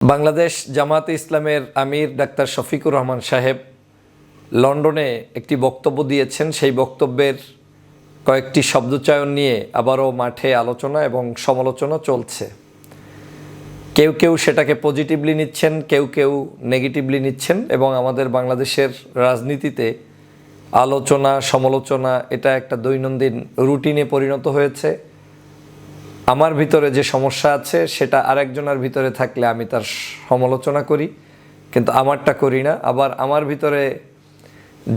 বাংলাদেশ জামায়াতে ইসলামের আমির ডাক্তার শফিকুর রহমান সাহেব লন্ডনে একটি বক্তব্য দিয়েছেন। সেই বক্তব্যের কয়েকটি শব্দচয়ন নিয়ে আবারও মাঠে আলোচনা এবং সমালোচনা চলছে। কেউ কেউ সেটাকে পজিটিভলি নিচ্ছেন, কেউ কেউ নেগেটিভলি নিচ্ছেন এবং আমাদের বাংলাদেশের রাজনীতিতে আলোচনা সমালোচনা এটা একটা দৈনন্দিন রুটিনে পরিণত হয়েছে। আমার ভিতরে যে সমস্যা আছে সেটা আরেকজনের ভিতরে থাকলে আমি তার সমালোচনা করি, কিন্তু আমারটা করি না। আবার আমার ভিতরে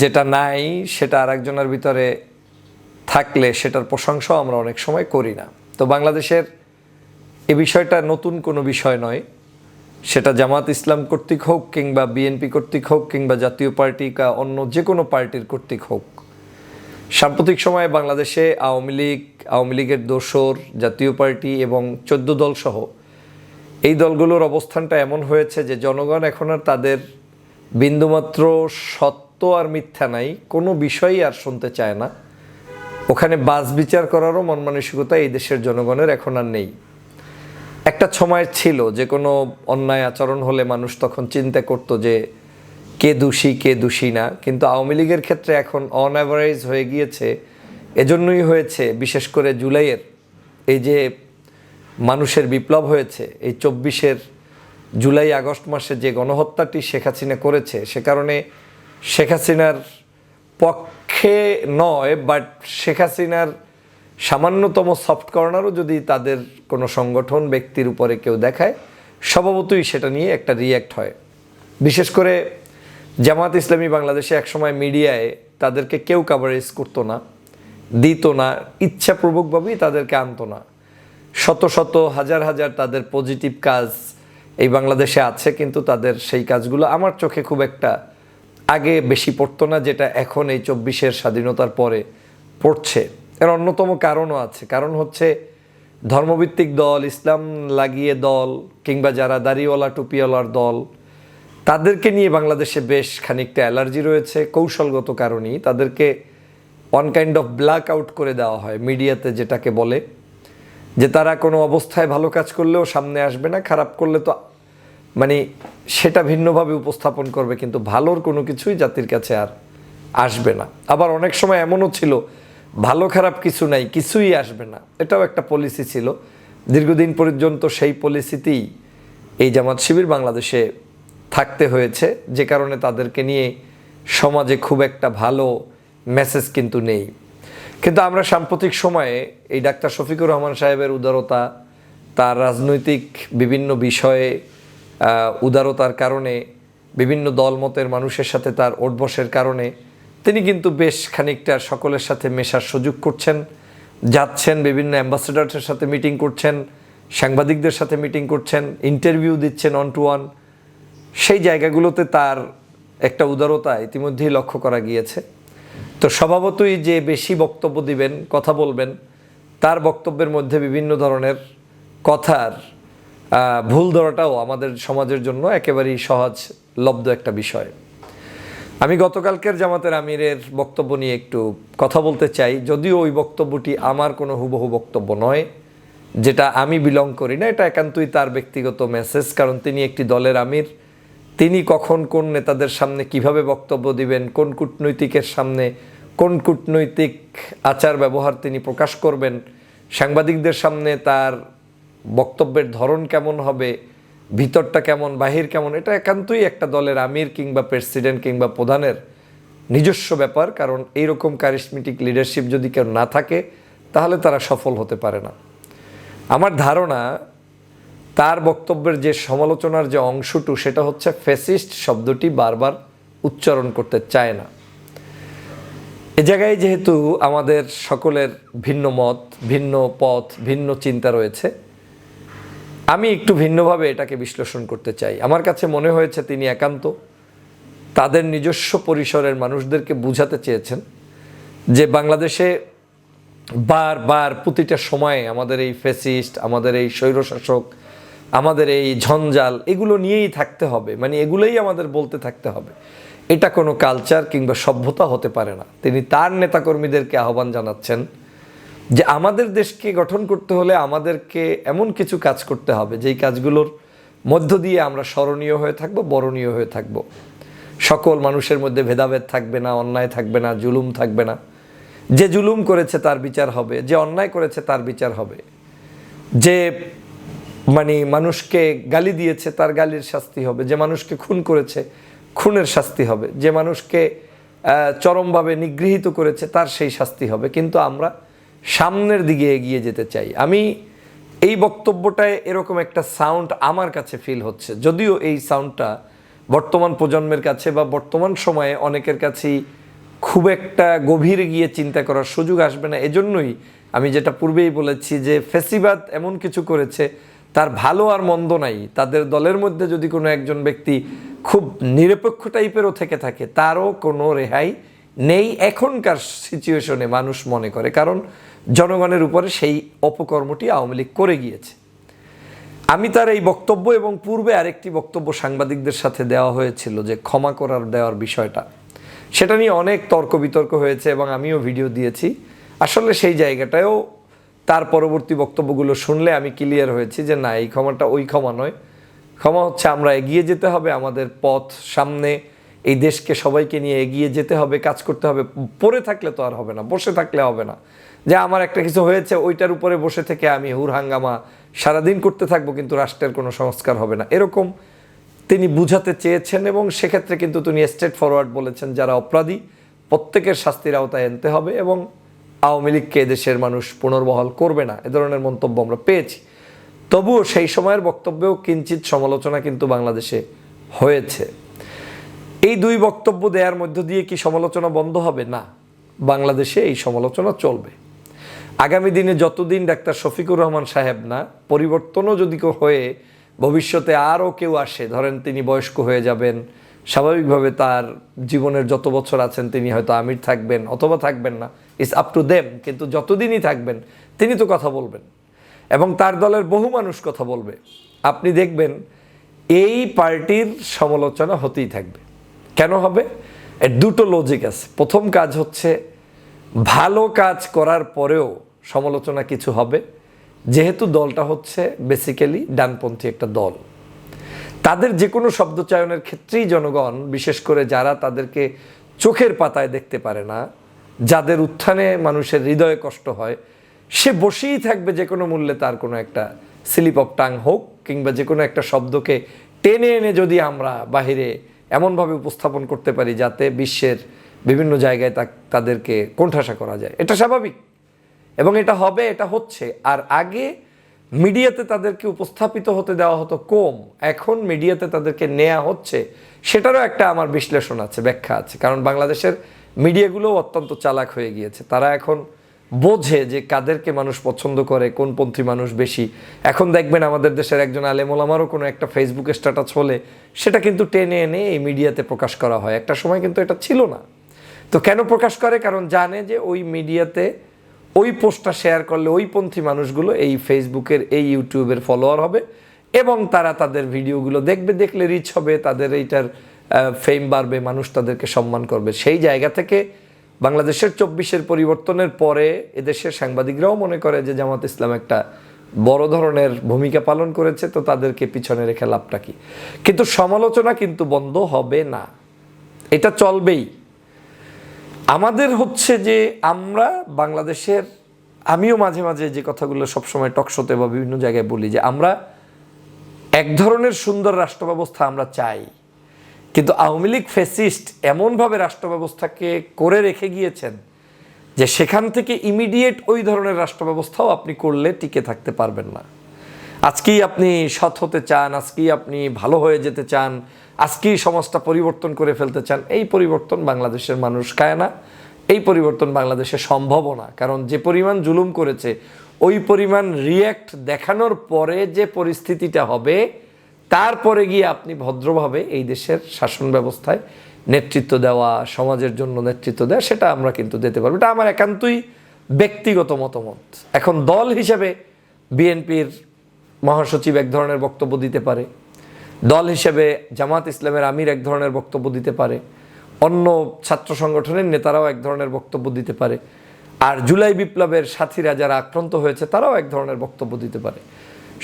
যেটা নাই সেটা আরেকজনের ভিতরে থাকলে সেটার প্রশংসাও আমরা অনেক সময় করি না। তো বাংলাদেশের এই বিষয়টা নতুন কোনো বিষয় নয়, সেটা জামাত ইসলাম কর্তৃক হোক কিংবা বিএনপি কর্তৃক হোক কিংবা জাতীয় পার্টি বা অন্য যে কোনো পার্টির কর্তৃক হোক। সাম্প্রতিক সময়ে বাংলাদেশে আওয়ামী লীগের দোসর, জাতীয় পার্টি এবং 14 দল সহ এই দলগুলোর অবস্থানটা এমন হয়েছে যে জনগণ এখন আর তাদের বিন্দুমাত্র সত্য আর মিথ্যা নাই, কোনো বিষয়ই আর শুনতে চায় না। ওখানে বাছ বিচার করারও মন মানসিকতা এই দেশের জনগণের এখন আর নেই। একটা সময় ছিল যে কোনো অন্যায় আচরণ হলে মানুষ তখন চিন্তা করতো যে কে দোষী কে দোষী না, কিন্তু আওয়ামী লীগের ক্ষেত্রে এখন অন অ্যাভারেজ হয়ে গিয়েছে। এজন্যই হয়েছে, বিশেষ করে জুলাইয়ের এই যে মানুষের বিপ্লব হয়েছে, এই 24 জুলাই আগস্ট মাসে যে গণহত্যাটি শেখ হাসিনা করেছে, সে কারণে শেখ হাসিনার পক্ষে নয়, বাট শেখ হাসিনার সামান্যতম সফট কর্নারও যদি তাদের কোনো সংগঠন ব্যক্তির উপরে কেউ দেখায়, স্বভাবতই সেটা নিয়ে একটা রিয়্যাক্ট হয়। বিশেষ করে জামাত ইসলামী বাংলাদেশে একসময় মিডিয়ায় তাদেরকে কেউ কাভারেজ করতো না, দিত না, ইচ্ছাপূর্বকভাবেই তাদেরকে আনতো না। শত শত হাজার হাজার তাদের পজিটিভ কাজ এই বাংলাদেশে আছে, কিন্তু তাদের সেই কাজগুলো আমার চোখে খুব একটা আগে বেশি পড়তো না, যেটা এখন এই 24 স্বাধীনতার পরে পড়ছে। এর অন্যতম কারণও আছে। কারণ হচ্ছে ধর্মভিত্তিক দল, ইসলাম লাগিয়ে দল কিংবা যারা দাড়িওয়ালা টুপিওয়ালার দল, তাদেরকে নিয়ে বাংলাদেশে বেশ খানিকটা অ্যালার্জি রয়েছে। কৌশলগত কারণেই তাদেরকে one kind of black out করে দেওয়া হয় মিডিয়াতে, যেটাকে বলে যে তারা কোনো অবস্থায় ভালো কাজ করলেও সামনে আসবে না, খারাপ করলে তো মানে সেটা ভিন্নভাবে উপস্থাপন করবে, কিন্তু ভালোর কোনো কিছুই জাতির কাছে আর আসবে না। আবার অনেক সময় এমনও ছিল ভালো খারাপ কিছু নাই, কিছুই আসবে না, এটাও একটা পলিসি ছিল। দীর্ঘদিন পর্যন্ত সেই পলিসিতেই এই জামাত শিবির বাংলাদেশে থাকতে হয়েছে, যে কারণে তাদেরকে নিয়ে সমাজে খুব একটা ভালো মেসেজ কিন্তু নেই। কিন্তু আমরা সাম্প্রতিক সময়ে এই ডাক্তার শফিকুর রহমান সাহেবের উদারতা, তার রাজনৈতিক বিভিন্ন বিষয়ে উদারতার কারণে, বিভিন্ন দলমতের মানুষের সাথে তার ওঠবসের কারণে তিনি কিন্তু বেশ খানিকটা সকলের সাথে মেশার সুযোগ করছেন, যাচ্ছেন, বিভিন্ন অ্যাম্বাসেডারের সাথে মিটিং করছেন, সাংবাদিকদের সাথে মিটিং করছেন, ইন্টারভিউ দিচ্ছেন অন টু ওয়ান। সেই জায়গাগুলোতে তার একটা উদারতা ইতিমধ্যেই লক্ষ্য করা গিয়েছে। তো স্বভাবতই যে বেশি বক্তব্য দিবেন, কথা বলবেন, তার বক্তব্যের মধ্যে বিভিন্ন ধরনের কথার ভুল ধরাটাও আমাদের সমাজের জন্য একেবারেই সহজলভ্য একটা বিষয়। আমি গতকালকের জামাতের আমিরের বক্তব্য নিয়ে একটু কথা বলতে চাই, যদিও ওই বক্তব্যটি আমার কোনো হুবহু বক্তব্য নয়, যেটা আমি বিলং করি না, এটা একান্তই তার ব্যক্তিগত মেসেজ। কারণ তিনি একটি দলের আমির, তিনি কখন কোন নেতাদের সামনে কিভাবে বক্তব্য দিবেন, কোন কূটনৈতিকের সামনে কোন কূটনৈতিক আচার ব্যবহার তিনি প্রকাশ করবেন, সাংবাদিকদের সামনে তার বক্তব্যের ধরন কেমন হবে, ভিতরটা কেমন বাহির কেমন, এটা একান্তই একটা দলের আমির কিংবা প্রেসিডেন্ট কিংবা প্রধানের নিজস্ব ব্যাপার। কারণ এইরকম কারিশমেটিক লিডারশিপ যদি কেউ না থাকে তাহলে তারা সফল হতে পারে না। আমার ধারণা তার বক্তব্যের যে সমালোচনার যে অংশটু, সেটা হচ্ছে ফ্যাসিস্ট শব্দটি বারবার উচ্চারণ করতে চায় না। এ জায়গায় যেহেতু আমাদের সকলের ভিন্ন মত, ভিন্ন পথ, ভিন্ন চিন্তা রয়েছে, আমি একটু ভিন্নভাবে এটাকে বিশ্লেষণ করতে চাই। আমার কাছে মনে হয়েছে তিনি একান্ত তাদের নিজস্ব পরিসরের মানুষদেরকে বুঝাতে চেয়েছেন যে বাংলাদেশে বারবার প্রতিটা সময়ে আমাদের এই ফ্যাসিস্ট, আমাদের এই স্বৈরশাসক, আমাদের এই ঝঞ্ঝাল, এগুলো নিয়েই থাকতে হবে, মানে এগুলোই আমাদের বলতে থাকতে হবে। এটা কোনো কালচার কিংবা সভ্যতা হতে পারে না। তিনি তার নেতাকর্মীদেরকে আহ্বান জানাচ্ছেন যে আমাদের দেশকে গঠন করতে হলে আমাদেরকে এমন কিছু কাজ করতে হবে যেই কাজগুলোর মধ্য দিয়ে আমরা স্মরণীয় হয়ে থাকব, বরণীয় হয়ে থাকব। সকল মানুষের মধ্যে ভেদাভেদ থাকবে না, অন্যায় থাকবে না, জুলুম থাকবে না। যে জুলুম করেছে তার বিচার হবে, যে অন্যায় করেছে তার বিচার হবে, যে মানুষকে গালি দিয়েছে তার গালির শাস্তি হবে, যে মানুষকে খুন করেছে খুনের শাস্তি হবে, যে মানুষকে চরমভাবে নিগৃহীত করেছে তার সেই শাস্তি হবে। কিন্তু আমরা সামনের দিকে এগিয়ে যেতে চাই। আমি এই বক্তব্যটায় এরকম একটা সাউন্ড আমার কাছে ফিল হচ্ছে, যদিও এই সাউন্ডটা বর্তমান প্রজন্মের কাছে বা বর্তমান সময়ে অনেকের কাছেই খুব একটা গভীরে গিয়ে চিন্তা করার সুযোগ আসবে না। এজন্যই আমি যেটা পূর্বেই বলেছি যে ফ্যাসিবাদ এমন কিছু করেছে তার ভালো আর মন্দ নাই। তাদের দলের মধ্যে যদি কোনো একজন ব্যক্তি খুব নিরপেক্ষ টাইপেরও থেকে থাকে, তারও কোনো রেহাই নেই এখনকার সিচুয়েশনে মানুষ মনে করে, কারণ জনগণের উপরে সেই অপকর্মটি আওয়ামী লীগ করে গিয়েছে। আমি তার এই বক্তব্য এবং পূর্বে আরেকটি বক্তব্য সাংবাদিকদের সাথে দেওয়া হয়েছিল যে ক্ষমা করার দেওয়ার বিষয়টা, সেটা নিয়ে অনেক তর্ক বিতর্ক হয়েছে এবং আমিও ভিডিও দিয়েছি। আসলে সেই জায়গাটায়ও তার পরবর্তী বক্তব্যগুলো শুনলে আমি ক্লিয়ার হয়েছি যে না, এই ক্ষমাটা ওই ক্ষমা নয়। ক্ষমা হচ্ছে আমরা এগিয়ে যেতে হবে, আমাদের পথ সামনে, এই দেশকে সবাইকে নিয়ে এগিয়ে যেতে হবে, কাজ করতে হবে। পড়ে থাকলে তো আর হবে না, বসে থাকলে হবে না যে আমার একটা কিছু হয়েছে ওইটার উপরে বসে থেকে আমি হুরহাঙ্গামা সারাদিন করতে থাকবো কিন্তু রাষ্ট্রের কোনো সংস্কার হবে না, এরকম তিনি বুঝাতে চেয়েছেন। এবং সেক্ষেত্রে কিন্তু তিনি স্ট্রেট ফরওয়ার্ড বলেছেন যারা অপরাধী প্রত্যেকের শাস্তির আওতায় আনতে হবে এবং আওয়ামী লীগকে এদেশের মানুষ পুনর্বহাল করবে না, এ ধরনের মন্তব্য আমরা পেয়েছি। তবুও সেই সময়ের বক্তব্যেও কিঞ্চিত সমালোচনা কিন্তু বাংলাদেশে হয়েছে। এই দুই বক্তব্য দেওয়ার মধ্য দিয়ে কি সমালোচনা বন্ধ হবে? না, বাংলাদেশে এই সমালোচনা চলবে। আগামী দিনে যতদিন ডাক্তার শফিকুর রহমান সাহেব না, পরিবর্তনও যদি হয়ে ভবিষ্যতে আরও কেউ আসে, ধরেন তিনি বয়স্ক হয়ে যাবেন, স্বাভাবিকভাবে তার জীবনের যত বছর আছেন তিনি হয়তো আমির থাকবেন অথবা থাকবেন না, ইটস আপ টু দেম, কিন্তু যতদিনই থাকবেন তিনি তো কথা বলবেন এবং তার দলের বহু মানুষ কথা বলবে। আপনি দেখবেন এই পার্টির সমালোচনা হতেই থাকবে। কেন হবে? এর দুটো লজিক আছে। প্রথম কাজ হচ্ছে ভালো কাজ করার পরেও সমালোচনা কিছু হবে, যেহেতু দলটা হচ্ছে বেসিক্যালি ডানপন্থী একটা দল। তাদের যে কোনো শব্দচয়নের ক্ষেত্রেই জনগণ, বিশেষ করে যারা তাদেরকে চোখের পাতায় দেখতে পারে না, যাদের উত্থানে মানুষের হৃদয়ে কষ্ট হয়, সে বসেই থাকবে যে কোনো মূল্যে তার কোনো একটা স্লিপ অফ টাং হোক কিংবা যে কোনো একটা শব্দকে টেনে এনে যদি আমরা বাহিরে এমনভাবে উপস্থাপন করতে পারি যাতে বিশ্বের বিভিন্ন জায়গায় তাদেরকে কোণঠাসা করা যায়, এটা স্বাভাবিক এবং এটা হবে, এটা হচ্ছে। আর আগে মিডিয়াতে তাদেরকে উপস্থাপিত হতে দেওয়া হতো কম, এখন মিডিয়াতে তাদেরকে নেওয়া হচ্ছে, সেটারও একটা আমার বিশ্লেষণ আছে, ব্যাখ্যা আছে। কারণ বাংলাদেশের মিডিয়াগুলোও অত্যন্ত চালাক হয়ে গিয়েছে, তারা এখন বোঝে যে কাদেরকে মানুষ পছন্দ করে, কোন পন্থী মানুষ বেশি। এখন দেখবেন আমাদের দেশের একজন আলেম ওলামারও কোনো একটা ফেসবুকে স্ট্যাটাস হলে সেটা কিন্তু টেনে এনে এই মিডিয়াতে প্রকাশ করা হয়। একটা সময় কিন্তু এটা ছিল না। তো কেন প্রকাশ করে? কারণ জানে যে ওই মিডিয়াতে ওই পোস্টটা শেয়ার করলে ওই পন্থী মানুষগুলো এই ফেসবুকের, এই ইউটিউবের ফলোয়ার হবে এবং তারা তাদের ভিডিওগুলো দেখবে, দেখলে রিচ হবে, তাদের এইটার ফেম বাড়বে, মানুষ তাদেরকে সম্মান করবে। সেই জায়গা থেকে বাংলাদেশের 24-এর পরিবর্তনের পরে এদেশের সাংবাদিকরাও মনে করে যে জামাত ইসলাম একটা বড় ধরনের ভূমিকা পালন করেছে, তো তাদেরকে পিছনে রেখে লাভটা কি? কিন্তু সমালোচনা কিন্তু বন্ধ হবে না, এটা চলবেই। আমাদের হচ্ছে যে আমরা বাংলাদেশের, আমিও মাঝে মাঝে যে কথাগুলো সবসময় টকশোতে বা বিভিন্ন জায়গায় বলি যে আমরা এক ধরনের সুন্দর রাষ্ট্র ব্যবস্থা আমরা চাই, কিন্তু আওয়ামী লীগ ফ্যাসিস্ট এমনভাবে রাষ্ট্র ব্যবস্থাকে করে রেখে গিয়েছেন যে সেখান থেকে ইমিডিয়েট ওই ধরনের রাষ্ট্র ব্যবস্থাও আপনি করলে টিকে থাকতে পারবেন না। আজকেই আপনি সৎ হতে চান, আজকেই আপনি ভালো হয়ে যেতে চান, আজকেই সমাজটা পরিবর্তন করে ফেলতে চান, এই পরিবর্তন বাংলাদেশের মানুষ খায় না, এই পরিবর্তন বাংলাদেশে সম্ভবও না। কারণ যে পরিমাণ জুলুম করেছে ওই পরিমাণ রিয়্যাক্ট দেখানোর পরে যে পরিস্থিতিটা হবে, তারপরে গিয়ে আপনি ভদ্রভাবে এই দেশের শাসন ব্যবস্থায় নেতৃত্ব দেওয়া, সমাজের জন্য নেতৃত্ব দেওয়া, সেটা আমরা কিন্তু দিতে পারবো। এটা আমার একান্তই ব্যক্তিগত মতামত। এখন দল হিসেবে বিএনপির মহাসচিব এক ধরনের বক্তব্য দিতে পারে, দল হিসেবে জামাত ইসলামের আমির এক ধরনের বক্তব্য দিতে পারে, অন্য ছাত্র সংগঠনের নেতারাও এক ধরনের বক্তব্য দিতে পারে, আর জুলাই বিপ্লবের সাথীরা যারা আক্রান্ত হয়েছে তারাও এক ধরনের বক্তব্য দিতে পারে।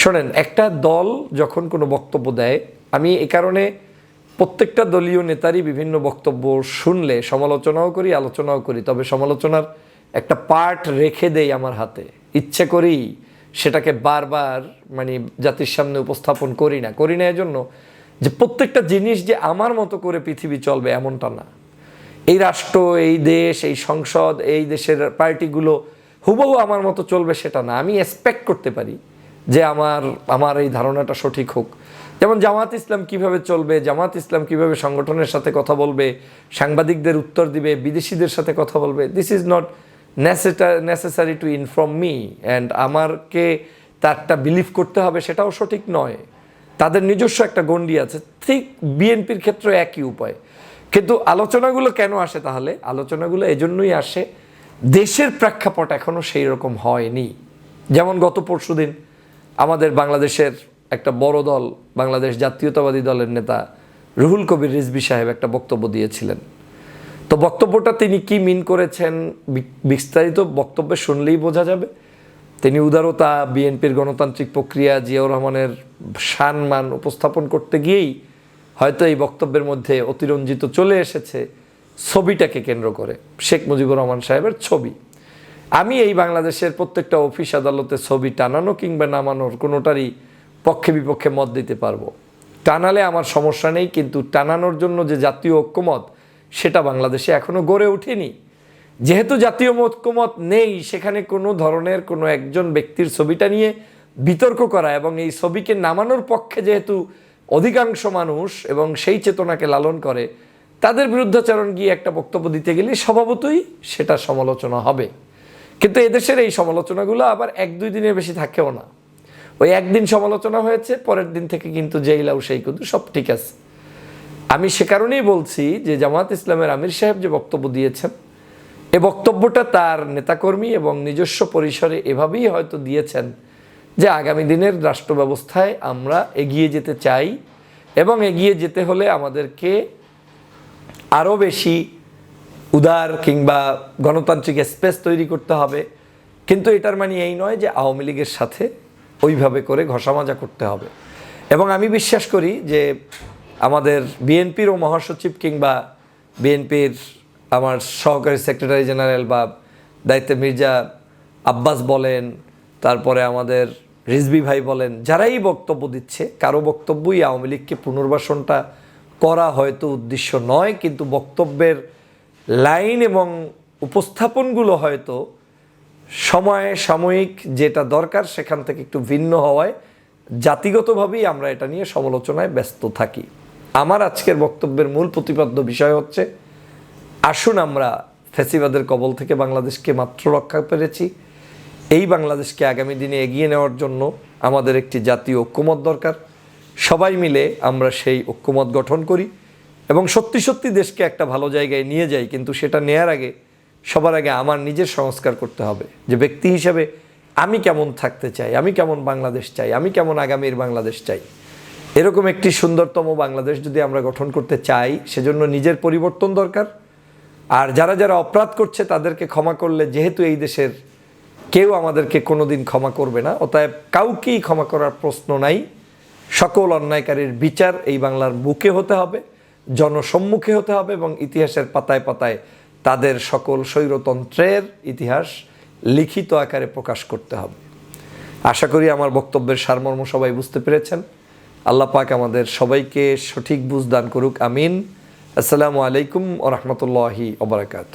শোনেন, একটা দল যখন কোনো বক্তব্য দেয়, আমি এ কারণে প্রত্যেকটা দলীয় নেতারই বিভিন্ন বক্তব্য শুনলে সমালোচনাও করি, আলোচনাও করি, তবে সমালোচনার একটা পার্ট রেখে দেই আমার হাতে, ইচ্ছে করি সেটাকে বারবার মানে জাতির সামনে উপস্থাপন করি না এজন্য যে প্রত্যেকটা জিনিস যে আমার মতো করে পৃথিবী চলবে এমনটা না। এই রাষ্ট্র, এই দেশ, এই সংসদ, এই দেশের পার্টিগুলো হুবহু আমার মতো চলবে সেটা না। আমি এক্সপেক্ট করতে পারি যে আমার এই ধারণাটা সঠিক হোক। যেমন জামাত ইসলাম কিভাবে চলবে, জামাত ইসলাম কিভাবে সংগঠনের সাথে কথা বলবে, সাংবাদিকদের উত্তর দিবে, বিদেশিদের সাথে কথা বলবে, this is not necessary to inform me, and আমারকে তারটা বিলিভ করতে হবে সেটাও সঠিক নয়। তাদের নিজস্ব একটা গণ্ডি আছে, ঠিক বিএনপির ক্ষেত্রে একই উপায়। কিন্তু আলোচনাগুলো কেন আসে তাহলে? আলোচনাগুলো এজন্যই আসে, দেশের প্রেক্ষাপট এখনও সেই রকম হয়নি। যেমন গত পরশুদিন আমাদের বাংলাদেশের একটা বড় দল, বাংলাদেশ জাতীয়তাবাদী দলের নেতা রুহুল কবির রিজভী সাহেব একটা বক্তব্য দিয়েছিলেন। তো বক্তব্যটা তিনি কি মিন করেছেন বিস্তারিত বক্তব্যে শুনলেই বোঝা যাবে। তিনি উদারতা, বিএনপির গণতান্ত্রিক প্রক্রিয়া, জিয়াউর রহমানের সম্মান উপস্থাপন করতে গিয়েই হয়তো এই বক্তব্যের মধ্যে অতিরঞ্জিত চলে এসেছে ছবিটাকে কেন্দ্র করে, শেখ মুজিবুর রহমান সাহেবের ছবি। আমি এই বাংলাদেশের প্রত্যেকটা অফিস আদালতে ছবি টানানো কিংবা নামানোর কোনোটারই পক্ষে বিপক্ষে মত দিতে পারবো। টানালে আমার সমস্যা নেই, কিন্তু টানানোর জন্য যে জাতীয় ঐক্যমত সেটা বাংলাদেশে এখনও গড়ে ওঠেনি। যেহেতু জাতীয় ঐক্যমত নেই, সেখানে কোনো ধরনের কোনো একজন ব্যক্তির ছবিটা নিয়ে বিতর্ক করা এবং এই ছবিকে নামানোর পক্ষে যেহেতু অধিকাংশ মানুষ এবং সেই চেতনাকে লালন করে, তাদের বিরুদ্ধাচরণ গিয়ে একটা বক্তব্য দিতে গেলে স্বভাবতই সেটা সমালোচনা হবে। কিন্তু এদেশের এই সমালোচনাগুলো আবার 1-2 দিনের বেশি থাকেও না। ওই একদিন সমালোচনা হয়েছে, পরের দিন থেকে কিন্তু যেই লাউ সেই কিন্তু সব ঠিক আছে। আমি সে কারণেই বলছি যে জামাত ইসলামের আমির সাহেব যে বক্তব্য দিয়েছেন, এ বক্তব্যটা তার নেতাকর্মী এবং নিজস্ব পরিসরে এভাবেই হয়তো দিয়েছেন যে আগামী দিনের রাষ্ট্র ব্যবস্থায় আমরা এগিয়ে যেতে চাই এবং এগিয়ে যেতে হলে আমাদেরকে আরও বেশি উদার কিংবা গণতান্ত্রিক স্পেস তৈরি করতে হবে। কিন্তু এটার মানে এই নয় যে আওয়ামী লীগের সাথে ওইভাবে করে ঘষামাজা করতে হবে। এবং আমি বিশ্বাস করি যে আমাদের বিএনপিরও মহাসচিব কিংবা বিএনপির আমার সহকারী সেক্রেটারি জেনারেল বা দায়িত্বে মির্জা আব্বাস বলেন, তারপরে আমাদের রিজভী ভাই বলেন, যারাই বক্তব্য দিচ্ছে, কারো বক্তব্যই আওয়ামী লীগকে পুনর্বাসনটা করা হয়তো উদ্দেশ্য নয়, কিন্তু বক্তব্যের লাইন এবং উপস্থাপনগুলো হয়তো সময় সাময়িক যেটা দরকার সেখান থেকে একটু ভিন্ন হওয়ায় জাতিগতভাবেই আমরা এটা নিয়ে সমালোচনায় ব্যস্ত থাকি। আমার আজকের বক্তব্যের মূল প্রতিপাদ্য বিষয় হচ্ছে, আসুন আমরা ফ্যাসিবাদের কবল থেকে বাংলাদেশকে মাত্র রক্ষা পেরেছি, এই বাংলাদেশকে আগামী দিনে এগিয়ে নেওয়ার জন্য আমাদের একটি জাতীয় ঐক্যমত দরকার। সবাই মিলে আমরা সেই ঐক্যমত গঠন করি এবং সত্যি সত্যি দেশকে একটা ভালো জায়গায় নিয়ে যাই। কিন্তু সেটা নেয়ার আগে সবার আগে আমার নিজের সংস্কার করতে হবে, যে ব্যক্তি হিসেবে আমি কেমন থাকতে চাই, আমি কেমন বাংলাদেশ চাই, আমি কেমন আগামীর বাংলাদেশ চাই। এরকম একটি সুন্দরতম বাংলাদেশ যদি আমরা গঠন করতে চাই, সেজন্য নিজের পরিবর্তন দরকার। আর যারা যারা অপরাধ করছে তাদেরকে ক্ষমা করলে, যেহেতু এই দেশের কেউ আমাদেরকে কোনোদিন ক্ষমা করবে না, অতএব কাউকেই ক্ষমা করার প্রশ্ন নাই। সকল অন্যায়কারীর বিচার এই বাংলার বুকে হতে হবে, জনসম্মুখে হতে হবে এবং ইতিহাসের পাতায় পাতায় তাদের সকল স্বৈরতন্ত্রের ইতিহাস লিখিত আকারে প্রকাশ করতে হবে। আশা করি আমার বক্তব্যের সারমর্ম সবাই বুঝতে পেরেছেন। আল্লাহ পাক আমাদের সবাইকে সঠিক বুঝ দান করুক, আমিন। আসসালামু আলাইকুম ওয়া রাহমাতুল্লাহি ওয়া বারাকাতুহু।